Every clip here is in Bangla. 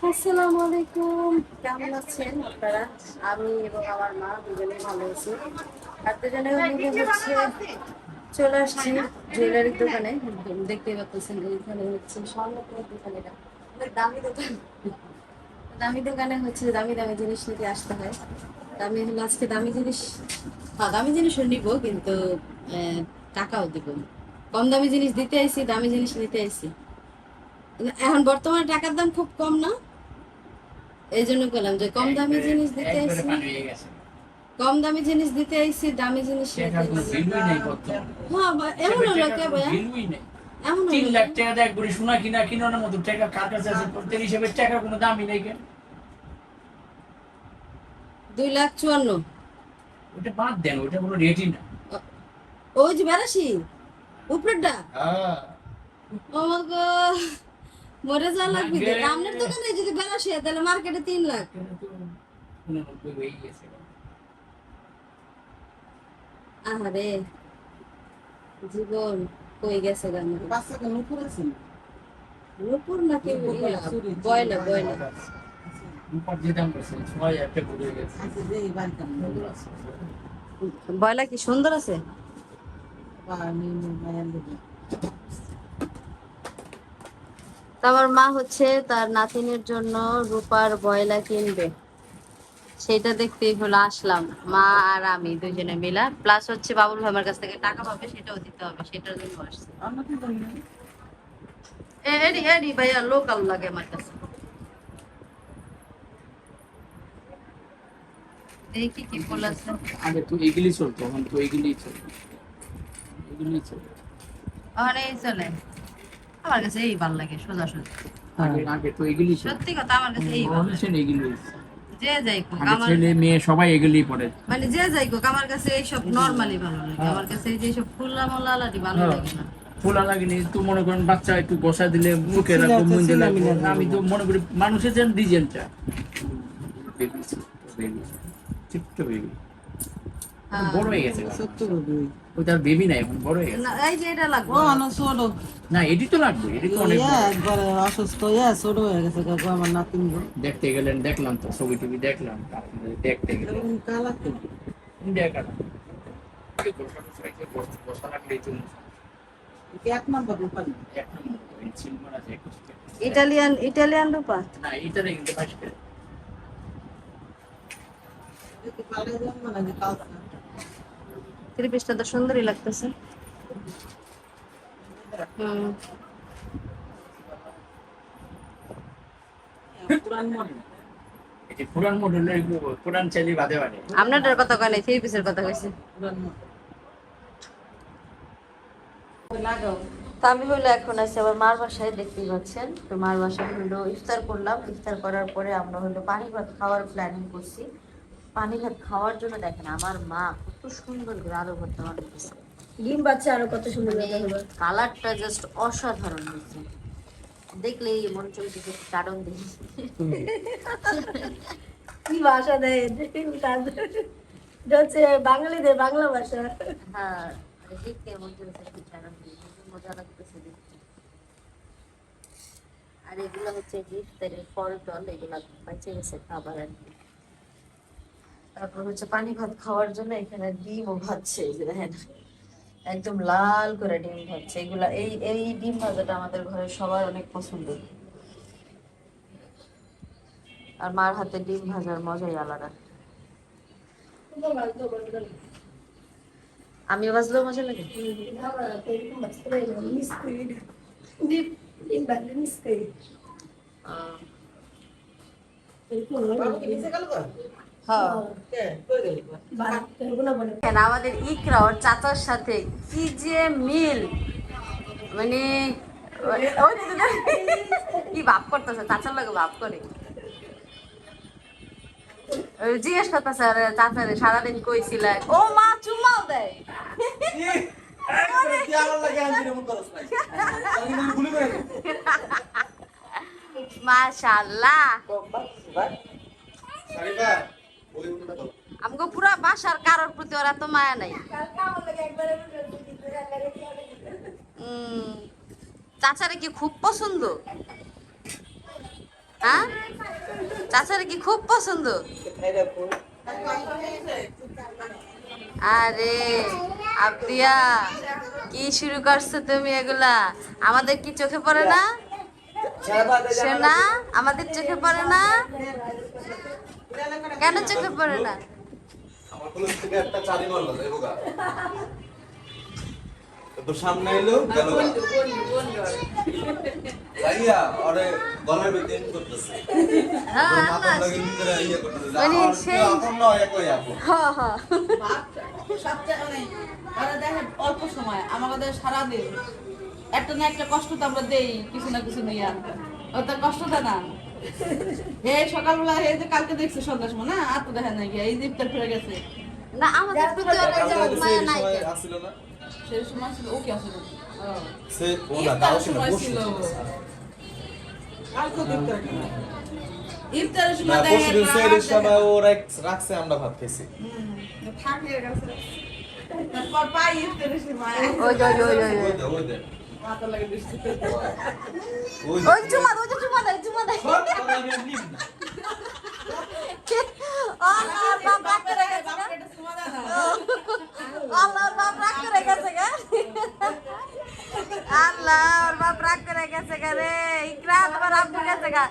আসসালামু আলাইকুম, কেমন আছেন আপনারা? আমি এবং আমার মা দুজনেই ভালো আছি। আর দুজনে মিলে হচ্ছে চলে আসছি জুয়েলারির দোকানে। দেখতে পাচ্ছেন এখানে হচ্ছে স্বর্ণপুরের দোকান, এটা অনেক দামি দোকান। দামি দোকানে হচ্ছে দামি দামি জিনিস নিতে আসতে হয়। আমি হলো আজকে দামি জিনিস, হ্যাঁ দামি জিনিসও নিব, কিন্তু টাকাও দিব। কম দামি জিনিস দিতে আইছি, দামি জিনিস নিতে আইছি। এখন বর্তমানে টাকার দাম খুব কম না, এই জন্য বললাম যে কম দামি জিনিস দিতে আইছি, কম দামি জিনিস দিতে আইছি, দামি জিনিস নিতে আইছি। হ্যাঁ এমন হলো কে ভাইয়া, এমন তিন হলো লাখ টাকা দেয় একবারে সোনা কিনা কিনানোর মতো টাকা কার কাছে আছে? প্রত্যেক হিসেবে টাকার কোনো দামই নেই কেন? 2,54,000। ওটা বাদ দেন, ওটা কোনো রেটই না। ওই যে বেরাসি উপরেরটা, হ্যাঁ ও মা গো, মরে যাওয়া লাগবে। আপনার দোকানে যদি বেরাসি হয় তাহলে মার্কেটে 3 লাখ। এখানে তো 89 হয়ে গেছে। আহারে জীবন কই গেছে গান। বাচ্চাকে নূপুর আছে না? নূপুর নাকি বয়লা বয়লা। রূপার যে দাম করছে 6,000 টাকা হয়ে গেছে। আচ্ছা, যে এই বাড়িতে নূপুর আছে। বয়লা কি সুন্দর আছে? মায়ের লোক। তো আমার মা হচ্ছে তার নাতিনের জন্য রূপার বয়লা কিনবে, সেটা দেখতেই হলো আসলাম মা আর আমি দুজনে মিলা। প্লাস হচ্ছে বাবুল ভাই আমার কাছ থেকে টাকা পাবে, সেটাও দিতে হবে, সেটার জন্য আসছে। আমরা কি জানি না। এডি এডি ভাইয়া লোকাল লাগে আমার কাছে। দেখি কি ফুল আছে। আগে তো এগুলি চলতো, এখন তো এগুলি চলতো, এগুলি চলতো। আরে এই চলে, আমার কাছে এই ভালো লাগে সোজা সোজা। আগে আগে তো এগুলি চলতো। সত্যি কথা আমার কাছে এই ভালো লাগে। মানুষের এগুলি, যে যাই কোক আগে আমার, ছেলে মেয়ে সবাই এগুলি পড়ে। মানে যে যাই কোক আমার কাছে এইসব নরমালি ভালো লাগে। আমার কাছে এই যে সব ফুলা মোলা আলাদি ভালো লাগে না। ফোলা লাগেনি তো, মনে করেন বাচ্চা একটু বসা দিলে মুখে রাখবো, মুন্দে লাগবো। আমি তো মনে করি মানুষের যেন ডিজাইনটা ছোট্ট বেবি, হ্যাঁ। বড় হয়ে গেছে। সত্য বলি। ওই তার বেবি নাই, এখন বড় হয়ে না, গেছে। এই যে এটা লাগবে। ও না ছোট। না এটি তো লাগবে, এটি তো অনেক বড়। একবারে অসুস্থ ছোট হয়ে গেছে কাকু আমার নাতিন গো। দেখতে গেলেন, দেখলাম তো ছবি টবি দেখলাম, তারপরে দেখতে গেলেন এরকম কালা তো। দেখা বসা লাগলেই তো এক নম্বর রূপালি। এক নম্বর সিলভার আছে 21 টাকা। ইটালিয়ান ইটালিয়ান রূপা। না এটা নেই, কিন্তু 22 টাকা। একটু কালো জন্ম লাগে কালসা। ত্রিপিসটা তো সুন্দরই লাগতেছে। হুম। পুরান মডেল। এই পুরান মডেলের, পুরান চাইলে বাদে বাদে। আপনারটার কথা কয় নাই, থ্রি পিসের কথা কইছি। পুরান মডেল। লাগাও। তো আমি হলো এখন আছি আবার মার বাসায়, দেখতেই পাচ্ছেন। তো মার বাসায় হলো ইফতার করলাম। ইফতার করার পরে আমরা হলো পানি ভাত খাওয়ার প্ল্যানিং করছি। পানি ভাত খাওয়ার জন্য দেখেন আমার মা কত সুন্দর করে আলু ভর্তা বানাইতেছে। ডিম বাচ্চা আরো কত সুন্দর মানে দেখা হবে। কালারটা জাস্ট অসাধারণ হয়েছে, দেখলেই মন চলতেছে কারণ দেখি। কি ভাষা দেয় হচ্ছে বাঙালিদের বাংলা ভাষা। হ্যাঁ মানে দেখতে মন চলতেছে কারণ মজা লাগতেছে দেখতে। আর এগুলো হচ্ছে ইফতারের ফল টল, এগুলা বেঁচে গেছে খাবার আর কি। তারপর হচ্ছে পানি ভাত খাওয়ার জন্য এখানে ডিমও ভাজছে, এই যে দেখেন একদম লাল করে ডিম ভাজছে। এগুলা এই এই ডিম ভাজাটা আমাদের ঘরে সবার অনেক পছন্দ। আর মার হাতে ডিম ভাজার মজাই আলাদা। আমিও ভাজলেও মজা লাগে। আহ, বাবা কি নিচে গেল গো? হ্যাঁ। কে কই গেল? দেখেন, আমাদের ইকরা ওর চাচার সাথে কি যে মিল, মানে ওই যে কি ভাব করতেছে, চাচার লাগে ভাব করে। ওই জিজ্ঞেস করতেছে আরে চাচারে সারাদিন কইছিল, ও মা চুমাও দেয়। মাশাআল্লাহ, আমগো পুরা বাসার কারোর প্রতি ওরা তো মায়া নাই। চাচারে কি খুব পছন্দ? হ্যাঁ চাচার কি খুব পছন্দ? আরে আবদিয়া কি শুরু করছো তুমি এগুলা? আমাদের কি চোখে পড়ে না? শোনা আমাদের চোখে পড়ে না? কেন চোখে পড়ে না? আমার কলেজ থেকে একটা চারি মারলো যাইবো গা। তো সামনে এলো গেল গা। যাইয়া ওরে গলার ভিতরে এম করতেছে। হ্যাঁ ওর আল্লাহ মাথার লাগি ভিতরে ইয়ে করতেছে। মানে আর সেই- আপন না একই আপন। হ্যাঁ হ্যাঁ সবচেয়ে ওরা দেখেন অল্প সময় আমাদের সারাদিন একটা না একটা কষ্ট তো আমরা দেই কিছু না কিছু নিয়ে ওটা কষ্ট দেয় না। এই সকালবেলা এই যে কালকে দেখছি সন্ধ্যার সময় না আর তো দেখেন নাকি এই যে ইফতার ফিরে গেছে না আমাদের প্রতি অনেক কালকে মায়া নাই সময় কেন? আসছিল না? সেই সময় ছিল ও কি আসলে সে ও না ইফতারের তাও ছিল সময় বসু। ছিল কালকে দেখতে রাখি না। ইফতারের না সময় বসু দিন দেখেন সেই সময় ও রাখছে আমরা ভাত খাইছি। থাকিয়ে গেছে তারপর পাই ইফতারের সময় ওই যে, ওই যে, ওই যে, ওই যে। ওই দে ওই দে। মাথা লাগে বৃষ্টি ওই ওই চুমা ওই যে চুমা দেয় চুমা দেয় আল্লাহর বাপ রাগ করে গেছে গা। এটা সময় দেয় না আল্লাহর বাপ রাগ করে গেছে গা। আল্লাহর বাপ রাগ করে গেছে গা রে। ইকরা তোমার আব্বু গেছে গা।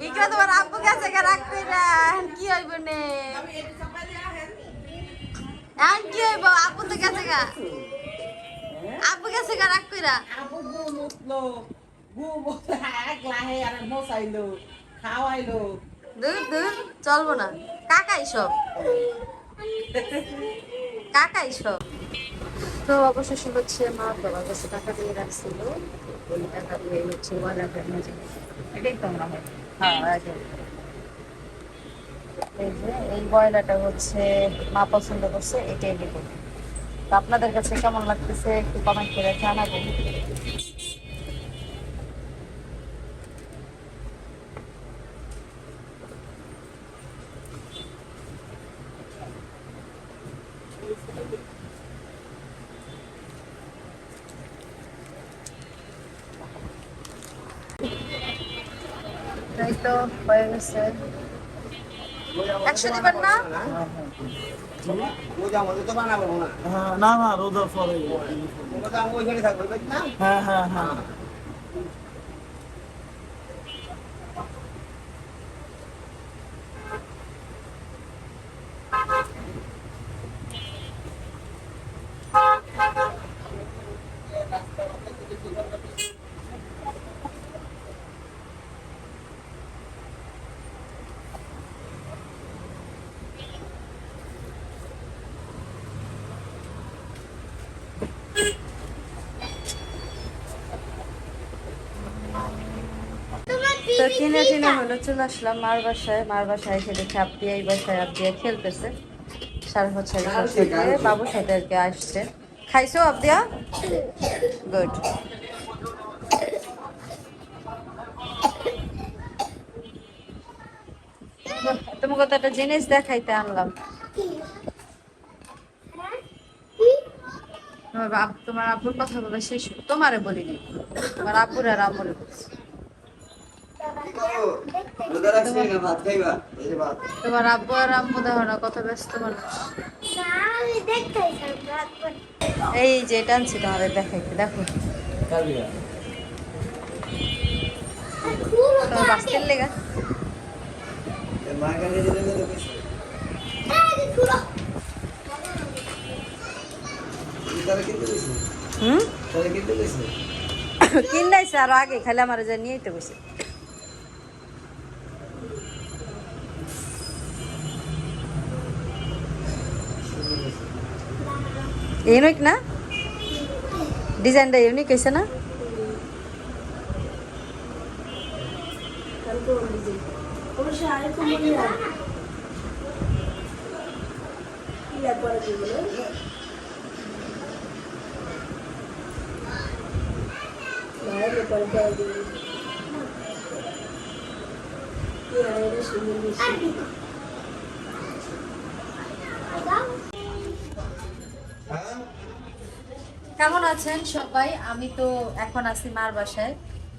ইকরা তোমার আব্বু গেছে গা রাগ কইরা। এখন কি হইব নে? আমি এটা সবাই দিয়ে আহেন এখন কি হইব? আব্বু তো গেছে গা। আব্বু গেছে গা রাগ কইরা। আবু গু মুতলো, গু মুতলো, একলা হে আর মশাইলো, খাওয়াইলো। দূর দূর চলবো না। কাকাই সব কাকাই সব। তো অবশেষে হচ্ছে মা বাবার কাছে টাকা দিয়ে রাখছিল, ওই টাকা দিয়ে হচ্ছে ওয়ালাটা নিয়ে যাবে। এটাই তো আমরা হয়। হ্যাঁ একদম। এই যে এই বয়লাটা হচ্ছে মা পছন্দ করছে, এটাই নেব। তো আপনাদের কাছে কেমন লাগতেছে একটু কমেন্ট করে জানাবেন। এই তো হয়ে গেছে। 100 দিবেন না? না না রোদা পরে হ্যাঁ হ্যাঁ হ্যাঁ তো কিনে টিনে হলো চলে আসলাম মার বাসায়। মার বাসায় এসে দেখে আব্দিয়া এই বাসায় আব্দিয়া খেলতেছে। 5:30 সাথে বাবুর সাথে আর কি আসছে। খাইছো আব্দিয়া? গুড। তোমাকে তো একটা জিনিস দেখাইতে আনলাম। তোমার আব্বুর কথা বলে শেষ হলো। তোমারে বলিনি, তোমার আব্বুর আর আম্মুরে বলছি। তোমার আব্বু আর আম্মু দেখো না কত ব্যস্ত মানুষ। এই যে টানছি তোমাদের দেখাইতে, দেখো তোমার বাস্তির লেগা। হুম কিনাইছে আরো আগে, খালি আমার যা নিয়েই তো বসে। ইউনিক না, ডিজাইনটা ইউনিক হয়েছে না? অবশ্যই আরেকটু মনে হয় কি একবার দিবলে বাইরে পরে পরে দিবি কি আরে সুন্দর বেশি কেমন আছেন সবাই? আমি তো এখন আছি মার বাসায়।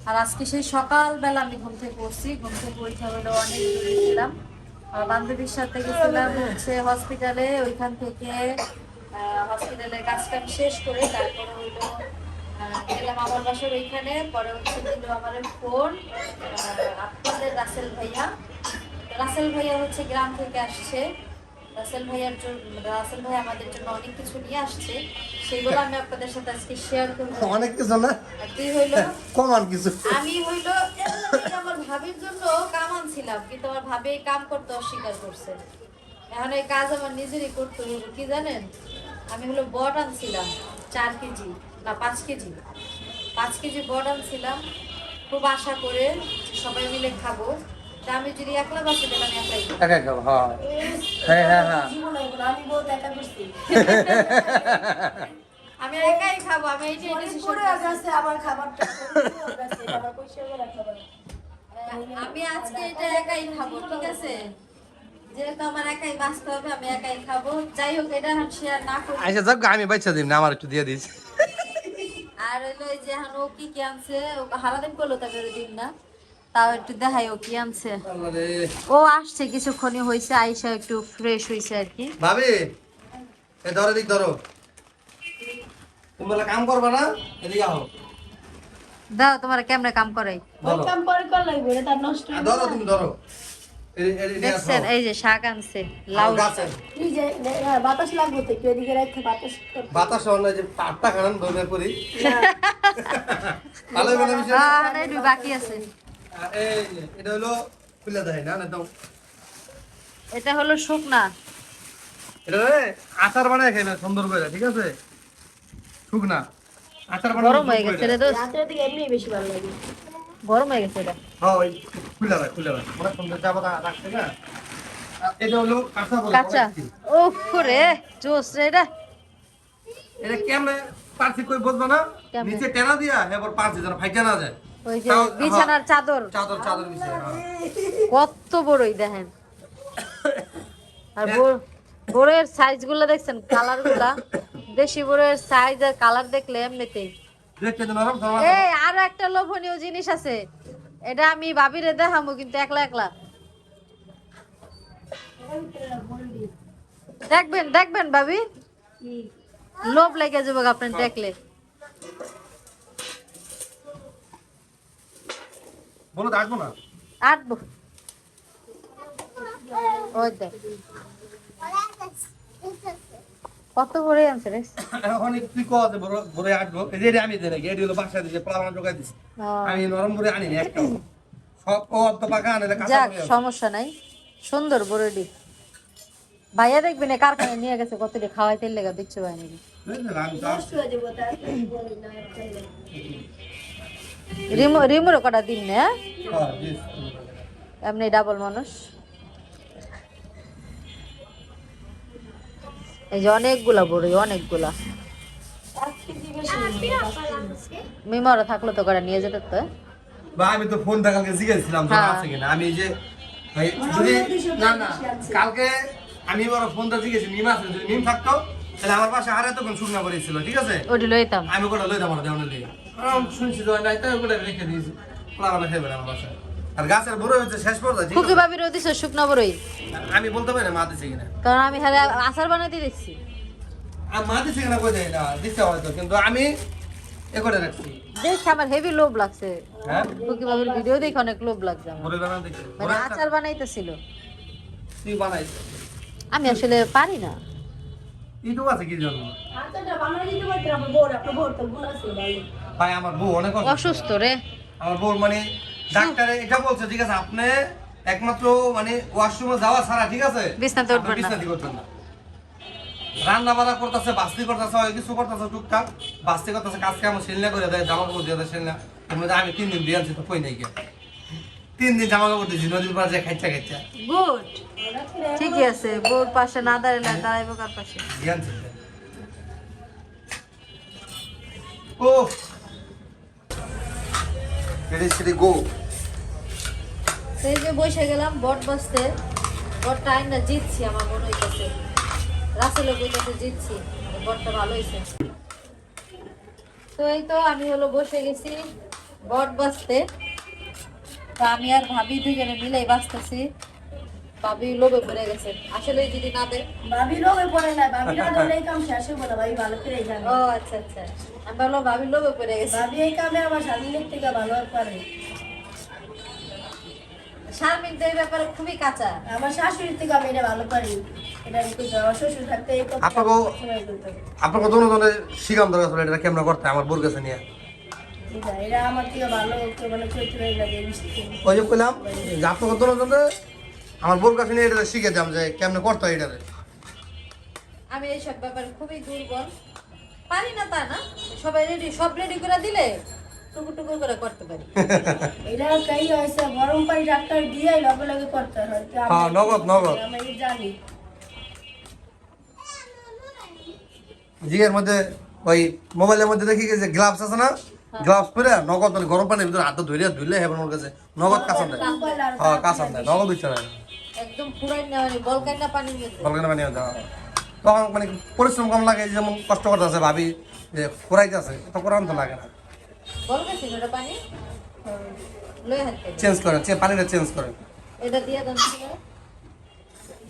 আর আজকে সেই সকালবেলা আমি ঘুম থেকে উঠছি, ঘুম থেকে উঠে হলো অনেক দূরে ছিলাম, আর বান্ধবীর সাথে গেছিলাম হচ্ছে হসপিটালে। ওইখান থেকে হসপিটালের কাজটা শেষ করে তারপরে হইলো গেলাম আমার বাসার ওইখানে। পরে হচ্ছে দিল আমার ফোন আপনাদের রাসেল ভাইয়া হচ্ছে গ্রাম থেকে আসছে। রাসেল ভাই আমাদের জন্য অনেক কিছু নিয়ে আসছে, সেগুলো আমি আপনাদের সাথে আজকে শেয়ার করবো। অনেক কিছু না, আর তুই হইলো কমান কিছু। আমি হইলো আমার ভাবির জন্য কাম আনছিলাম, কিন্তু আমার ভাবি এই কাম করতে অস্বীকার করছে। এখন এই কাজ আমার নিজেরই করতে হইব। কি জানেন, আমি হলো বট আনছিলাম 4 কেজি না 5 কেজি 5 কেজি বট আনছিলাম, খুব আশা করে যে সবাই মিলে খাবো। তা আমি যদি একলা বাসে দিলাম একলাই খাবো। একা খাও, হ্যাঁ হ্যাঁ হ্যাঁ। আমি বহুত একা করছি। আমি একাই খাবো, আমি এই যে পরে আছে আমার খাবারটা আমার পয়সা করে খাবার। আমি আজকে এটা একাই খাবো, ঠিক আছে? যেহেতু আমার একাই বাঁচতে হবে, আমি একাই খাবো। যাই হোক, এটা শেয়ার না করি। আচ্ছা যাক, আমি বাচ্চা দিন না, আমার একটু দিয়ে দিস। আর হইলো এই যে এখন ও কি কি আনছে, ও হারাদিন করলো তাকে দিন না, তাও একটু দেখাই ও কি আনছে। ও আসছে কিছুক্ষণই হয়েছে, আইসা একটু ফ্রেশ হয়েছে আর কি। ভাবি এ ধরো, দিক ধরো, তুমি বলে কাম করবা না, এদিকে আও। দাও তোমার কেমনে কাম করাই। ওই কাম পরে কর লাগবে, এটা তার নষ্ট হয়ে ধরো, তুমি ধরো। দেখছেন এই যে শাক আনছে, লাউ শাক। এই যে বাতাস লাগবে তো, একটু এদিকে রাখতে বাতাস করতে। বাতাস হয় যে পাটটা খান ধরে করি ভালো বলে বিষয়। না একটু বাকি আছে। এই যে, এটা হলো খুলে দেয় না, না তো এটা হলো শুকনা। এটা রে আচার বানায় খাইবে সুন্দর করে, ঠিক আছে? শুকনা আচার বানায় গরম হয়ে গেছে রে দোস্ত, রাতের দিকে এমনি বেশি ভালো লাগে। গরম হয়ে গেছে এটা। হ্যাঁ ওই খুলে দেয় অনেক সুন্দর চাপা রাখছে না। আর এটা হলো কাঁচা বলে কাঁচা। ওফ রে জোস রে এটা। এটা কেমনে পারছি কই বুঝবা না, কেমনে? নিচে টেনা দিয়া এবার পারছি যেন ফাইটা না যায়। ওই যে বিছানার চাদর চাদর নিচে, কত বড়ই দেখেন। আর বড়ের সাইজ গুলা দেখছেন, কালার গুলা, দেশি বড়ের সাইজ আর কালার দেখলে এমনিতেই। দেখতে তো নরম নরম। এই আরো একটা লোভনীয় জিনিস আছে, এটা আমি ভাবিরে দেখামু কিন্তু একলা একলা। দেখবেন ভাবি, লোভ লেগে যাবে আপনার দেখলে। বলো তো আসবো না। আটবো ওই দেখ কত বড় আনছে রে। এখন তুই কত বড় আসবো, এই যে আমি দেই নাকি, এডি হলো বাসা দিছে প্লাবনা জোগাই দিছি। আমি নরম বড় আনি না একটা, সব কত পাকা আনে কাঁচা যাক বড়। সমস্যা নাই, সুন্দর বড়ডি। ভাইয়া দেখবেন কারখানায় নিয়ে গেছে কতটি খাওয়াইতে লেগা দিচ্ছে ভাই নাকি। নষ্ট হয়ে যাবো তার বলে না চাইলে। রিমোর কটা দিন না, হ্যাঁ দিস। এমনি ডাবল মানুষ। এই যে অনেকগুলা বড়ই, অনেকগুলা। 5 কেজি বেশি মিমরা থাকলো তো করে নিয়ে যেতে তো। বা আমি তো ফোন কালকে জিজ্ঞেসছিলাম যে হ্যাঁ। আছে কিনা, আমি যে ভাই যদি না কালকে আমি বড় ফোনটা জিজ্ঞেসি মিম আছে, যদি মিম থাকতো তাহলে আমার পাশে আর এতক্ষণ শুকনা করেছিল, ঠিক আছে? ওটি লইতাম। আমি ওটা লইতাম আমার দেওয়ানের দিকে, শুনছি তো নাই তাই ওটা রেখে দিয়েছি, প্লাবনা খেয়ে আমার বাসায়। আর গাছের বড় হয়েছে শেষ পর্যায়ে, ঠিক খুকি আছে? ভাবির দিছে শুকনা বড়ই, আমি বলতে পারি না মা দিছে কিনা, কারণ আমি হারে আচার বানাইতে দিচ্ছি। আর মা দিছে কিনা কই যায় না, দিচ্ছে হয়তো, কিন্তু আমি এ করে রাখছি। দেখে আমার হেভি লোভ লাগছে, হ্যাঁ খুকি ভাবির ভিডিও দেখে অনেক লোভ লাগছে আমার। বড় বানান দেখছি, মানে আচার বানাইতেছিল, তুই বানাইছ আমি আসলে পারি না। ইউটিউব আছে কি জন্য? আচ্ছা বানাই দিতে পারতে আপনার বড় তো গুণ আছে ভালো। ভাই আমার বউ অনেক অসুস্থ রে, আমার বউ মানে ডাক্তারে এটা বলছে, ঠিক আছে আপনি একমাত্র মানে ওয়াশরুমে যাওয়া ছাড়া, ঠিক আছে, বিছানাতে উঠবেন না। বিছানাতে করবেন না। রান্না বান্না করতেছে, বাস্তি করতেছে, ওই কিছু করতেছে টুকটাক, বাস্তি করতেছে, কাজ কাম শিলনা করে দেয়, জামা কাপড় দিয়ে দেয় শিলনা। এমনি আমি 3 দিন দিয়ে আনছি তো কই নাই গিয়া, 3 দিন জামা কাপড় দিয়েছি নদীর পাশে খাইচা গুড, ঠিকই আছে। বউর পাশে না দাঁড়াইলে দাঁড়াইবো কার পাশে? দিয়ে আনছি। ও সেটি গো সেই যে বসে গেলাম বট বসতে, বট টাইম না জিতছি, আমার মনে হইতেছে রাসেলও কইতেছে জিতছি, বটটা ভালো হয়েছে। তো এই তো আমি হলো বসে গেছি, বট বাঁচতে, তো আমি আর ভাবি দুজনে মিলে বাঁচতেছি। ভাবি লোভে পড়ে গেছে, আসলে যদি না দেয়। ভাবি লোভে পড়ে না, ভাবি না ধরলে এই কাম শেষ হবে না, ভাবি ভালো করে জানে। ও আচ্ছা আচ্ছা, আমি ভাবলাম ভাবি লোভে পড়ে গেছে। ভাবি এই কামে আমার স্বামীর থেকে ভালো পারে। শারমিন তো এই ব্যাপারে খুবই কাঁচা। আমার শাশুড়ির থেকে আমি এটা ভালো পারি। এটা আমি কইতে আমার শ্বশুর থাকতে এই কথা আপনাকেও- সবাই করতো। আপনাকে দুজনের শিখাম দরকার ছিল এটা কেমন করতে আমার বোর কাছে নিয়ে। ঠিক আছে, এটা আমার থেকে ভালো কেউ মানে চৈত্র লাগে মিষ্টি। ওই যে কইলাম যে আপনাকে দুজনের আমার বোর কাছে নিয়ে এটা শিখে যাম যে কেমনে করতে হয় এটারে। আমি এইসব ব্যাপারে খুবই দুর্বল, পারি না তা না, সবাই রেডি, সব রেডি করে দিলে টুকু টুকু করে করতে পারি। এটা কাই হয়েছে গরম পানি ডাক্তার দিয়ে লগে লগে করতে হয়। তো আমি- হ্যাঁ, নগদ, নগদ। আমি এটা জানি। জিগের মধ্যে ওই মোবাইলের মধ্যে দেখি যে গ্লাভস আছে না, গ্লাভস পরে নগদ মানে গরম পানির ভিতরে হাত ধরে ধুইলে হেবার মোর কাছে নগদ কাঁচান দেয়। হ্যাঁ কাঁচান দেয়, নগদ দিচ্ছে না, একদম পুরাই না, মানে বলকাই না পানির মধ্যে। বলকে পানি দেওয়া। তখন মানে পরিশ্রম কম লাগে, যেমন কষ্ট করতে আছে ভাবি যে ফুরাইতে আছে, তো কোরআন তো লাগে না। বলকাছি ওটা পানি লয়ে হাতে চেঞ্জ করেন, পানিটা চেঞ্জ করেন। এটা দিয়ে দেন ছিল।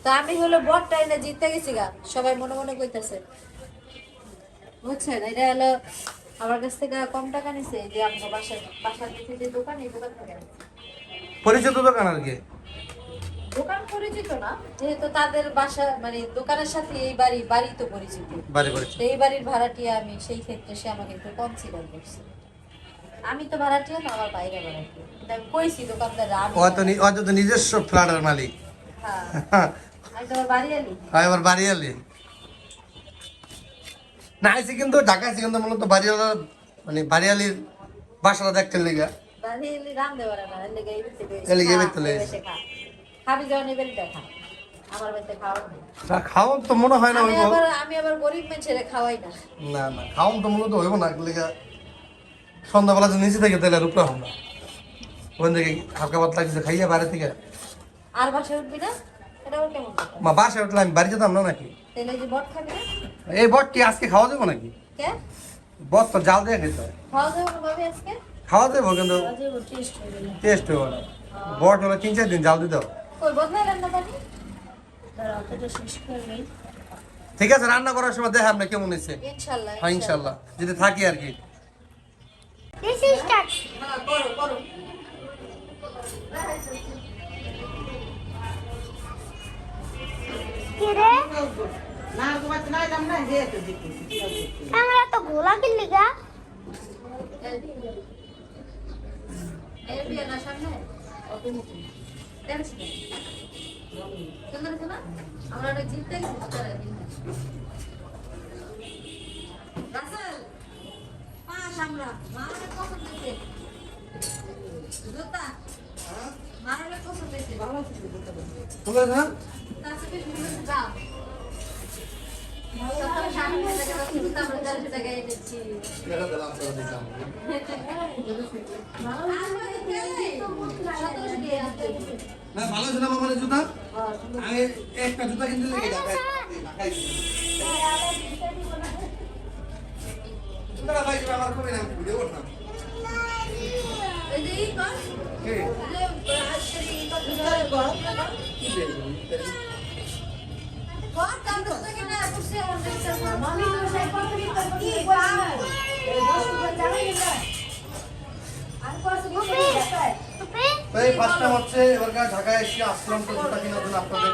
তা আমি হলো বটটা এনে জিতে গেছি গা, সবাই মনে মনে কইতাছে, বুঝছেন? এটা হলো আমার কাছ থেকে কম টাকা নিছে, যে আমার বাসার দিকে যে দোকান, এই দোকান থেকে আনছে। পরিচিত দোকান আর কি। দোকান পরিচিত না, যেহেতু তাদের বাসা মানে দোকানের সাথে এই বাড়ি তো পরিচিত। বাড়ি পরিচিত। তো এই বাড়ির ভাড়াটিয়া আমি, সেই ক্ষেত্রে সে আমাকে একটু কনসিডার করছে। আমি তো ভাড়াটিয়া না, আমার বাইরে ভাড়াটিয়া, কিন্তু আমি কইছি দোকানদার আমি হয়তো তো নিজস্ব ফ্ল্যাটের মালিক। হ্যাঁ, আমি তো আমার বাড়ি আলি। এবার বাড়ি আলি না আইসি, কিন্তু ঢাকা আইসি কিন্তু মূলত বাড়িওয়ালা মানে বাড়িয়ালির বাসাটা দেখতে লেগে। বাড়ি আলি রান্ধতে পারে না, এর লেগে এই বাড়িতে বেশি এর লেগে এই খা, বাড়িতে এই লইছে। বাড়িতে খা। খাবি যখন এই বাড়িতে খা, আমার বাড়িতে খাওয়া নেই। খাওয়ান তো মনে হয় না আমি হইব। আবার গরিব মানুষের খাওয়াই না। না না, খাওয়ান তো মূলত হইব না লেগে। সন্ধ্যাবেলা যে নিচে থেকে তেলের উপরে হব না, ওখান থেকে হালকা পাতলা কিছু খাইয়া বাইরে থেকে আর বাসায় উঠবি না, এটা ওর কেমন কথা? মা বাসায় উঠলে আমি বাড়ি যেতাম না নাকি? তাহলে এই যে বট খাবি না, এই বটটি আজকে খাওয়া যাবো নাকি? কে বট তো জাল দিয়ে খেতে হয়। খাওয়া যাবে না ভাবি আজকে? খাওয়া যাবো কিন্তু আজকে টেস্ট হবে না। টেস্ট হইব না। বট হলে 3-4 দিন জাল দিতে হবে। কই বদলাই রান্না পানি? তার অতটা শেষ করে নেই। ঠিক আছে, রান্না করার সময় দেখা আমরা কেমন হয়েছে। ইনশাআল্লাহ হ্যাঁ ইনশাল্লাহ, যদি থাকি আর কি। হ্যাঁ, করো করো। না ঘুমাতে না যাম না যে তো দেখতেছি আমরা তো গোলা কিনলি গা এর বিয়ে না সামনে? দেখেছি না? সুন্দর হয়েছে না? আমরা ওটা জিততে গেছি তো তারা দিন। রাসেল, পাস আমরা। মারালে পছন্দ হয়েছে। জুতা? মারালে পছন্দ হয়েছে। ভালো আছে জুতা। ঠিক আছে না? তার সাথে সুন্দর দাম। সকালে 4:30 টাকা দাম জুতা আমরা 400 টাকায় দিচ্ছি। না ভালো ছিল আমার জুতা। আমি একটা জুতা কিনতে লেগে ঢাকায়। জুতাটা ভাই আমার খুবই নাম ভিডিও করতাম। এই যে এই কর, কি? এই যে আজকে এই কর, কি দেব? কর দাম তো থেকে না বসে আর মামি তো সেই কথা কি করবো কি পাও এই বসু জানাই না আর কষ্ট কি দেখায় ওপে এই ফার্স্ট টাইম হচ্ছে এবার ঢাকায় এসে আসলাম তো জুতা কেনার জন্য আপনাদের